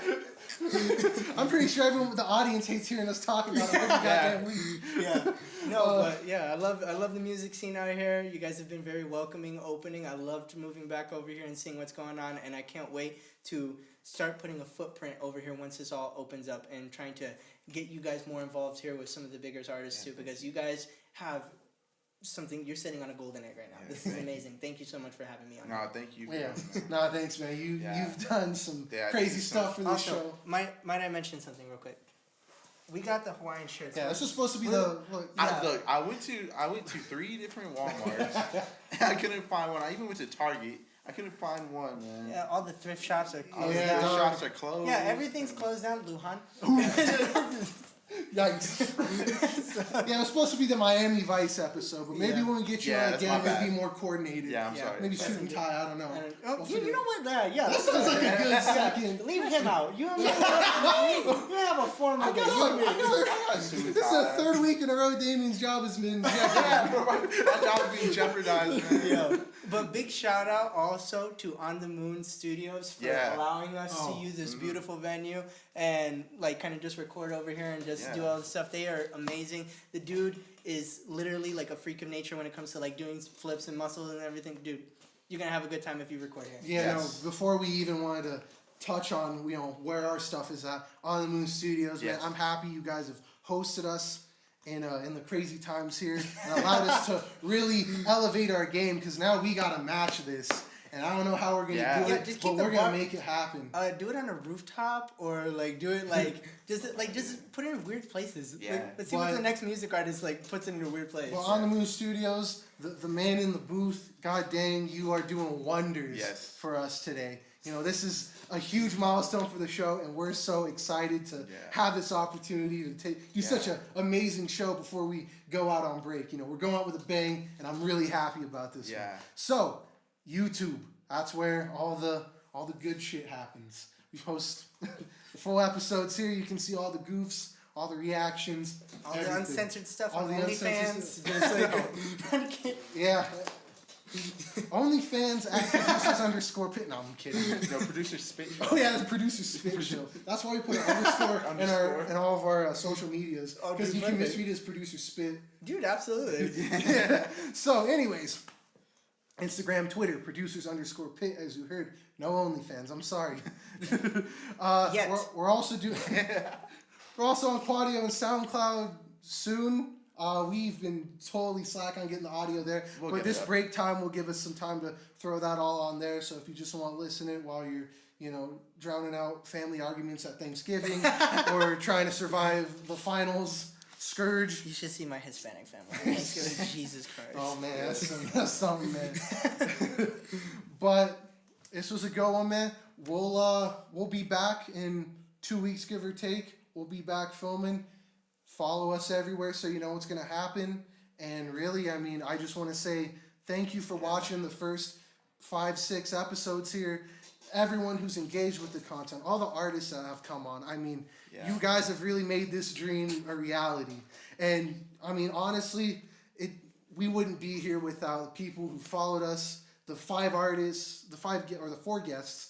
I'm pretty sure everyone with the audience hates hearing us talk about it every goddamn week. Yeah. No, but yeah, I love the music scene out here. You guys have been very welcoming, opening. I loved moving back over here and seeing what's going on, and I can't wait to start putting a footprint over here once this all opens up and trying to get you guys more involved here with some of the bigger artists too, because you guys have something. You're sitting on a golden egg right now. This is amazing. Thank you so much for having me on. No, thank you. Yeah. Nah, thanks, man. You've done some crazy stuff for this Also, show. might I mention something real quick? We got the Hawaiian shirts. Yeah, this was supposed to be I went to 3 different Walmarts. I couldn't find one. I even went to Target. I couldn't find one, man. Yeah, all the thrift shops are All closed the down. shops are closed. Yeah, everything's closed down, Luhan. Yikes. Yeah, it was supposed to be the Miami Vice episode, but maybe when we get you on again, it'll be more coordinated. Yeah, I'm sorry. Maybe suit and tie, I don't know. You know what? Yeah, That sounds like a good second. leave him out. You have a formal This is the 3rd week in a row Damien's job has been jeopardized. My job is being jeopardized, man. Yeah. But big shout out also to On the Moon Studios for allowing us to use this beautiful venue and like kind of just record over here and just do all the stuff. They are amazing. The dude is literally like a freak of nature when it comes to like doing flips and muscles and everything. Dude, you're gonna have a good time if you record here. Yeah, no, before we even wanted to touch on where our stuff is at, On the Moon Studios, man, I'm happy you guys have hosted us in the crazy times here and allowed us to really elevate our game, because now we gotta match this. And I don't know how we're gonna do it, but we're gonna make it happen. Do it on a rooftop or like do it like just put it in weird places. Yeah. Let's see what the next music artist like puts it in a weird place. Well, On the Moon Studios, the man in the booth, god dang, you are doing wonders for us today. This is a huge milestone for the show, and we're so excited to have this opportunity to do such an amazing show before we go out on break. We're going out with a bang, and I'm really happy about this one. So, YouTube, that's where all the good shit happens. We post the full episodes here. You can see all the goofs, all the reactions, all the uncensored stuff all on the OnlyFans. Yeah. OnlyFans at producers_pit. No, I'm kidding. No, producer spit. Oh yeah, it's producer spit show. That's why we put an underscore in all of our social medias, because you can misread it as producer spit. Dude, absolutely. So, anyways, Instagram, Twitter, producers_pit, as you heard. No OnlyFans, I'm sorry. Yet. We're also doing... We're also on Quadio and SoundCloud soon. We've been totally slack on getting the audio there. But this break time will give us some time to throw that all on there. So if you just want to listen it while you're, drowning out family arguments at Thanksgiving or trying to survive the finals, Scourge. You should see my Hispanic family. Jesus Christ. Oh, man, that's something, man. But this was a go one, man. We'll be back in 2 weeks, give or take. We'll be back filming. Follow us everywhere so you know what's going to happen. And really, I just want to say thank you for watching the first 5-6 episodes here. Everyone who's engaged with the content, all the artists that have come on. You guys have really made this dream a reality. And, honestly, we wouldn't be here without people who followed us, the 5 artists, the 4 guests.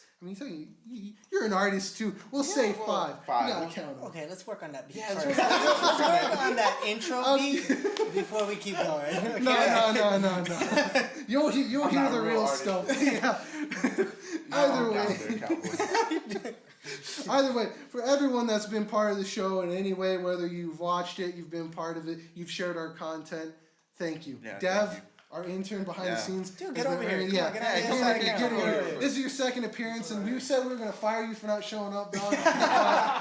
You're an artist too. We'll say 5. You gotta count them. Okay, let's work on that beat first. Let's work on that intro beat before we keep going. Okay? No. You'll hear the real stuff. Yeah. Either way, for everyone that's been part of the show in any way, whether you've watched it, you've been part of it, you've shared our content, thank you. Yeah, Dev, thank you. Our intern behind the scenes. Dude, get over here. Get over here. Here. This is your second appearance, and we said we were going to fire you for not showing up, dog.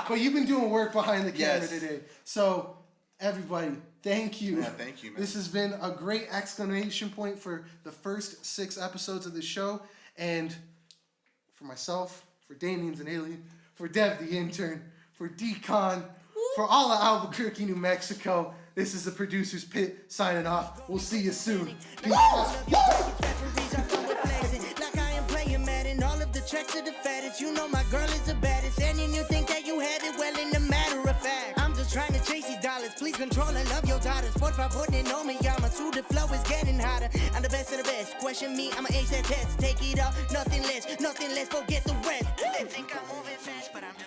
But you've been doing work behind the camera today. So, everybody, thank you. Yeah, thank you, man. This has been a great exclamation point for the first 6 episodes of the show. And for myself, for Damien's an alien, for Dev the intern, for Decon, for all of Albuquerque, New Mexico, this is the Producer's Pit signing off. We'll see you soon. Peace out. Tracks are the fattest, you know my girl is the baddest. And you think that you had it well, in the matter of fact, I'm just trying to chase these dollars. Please control and love your daughters. Por favor, they know me, I'm a suit, the flow is getting hotter. I'm the best of the best, question me, I'm an ace at test. Take it up, nothing less, forget the rest. They think I'm moving fast, but I'm the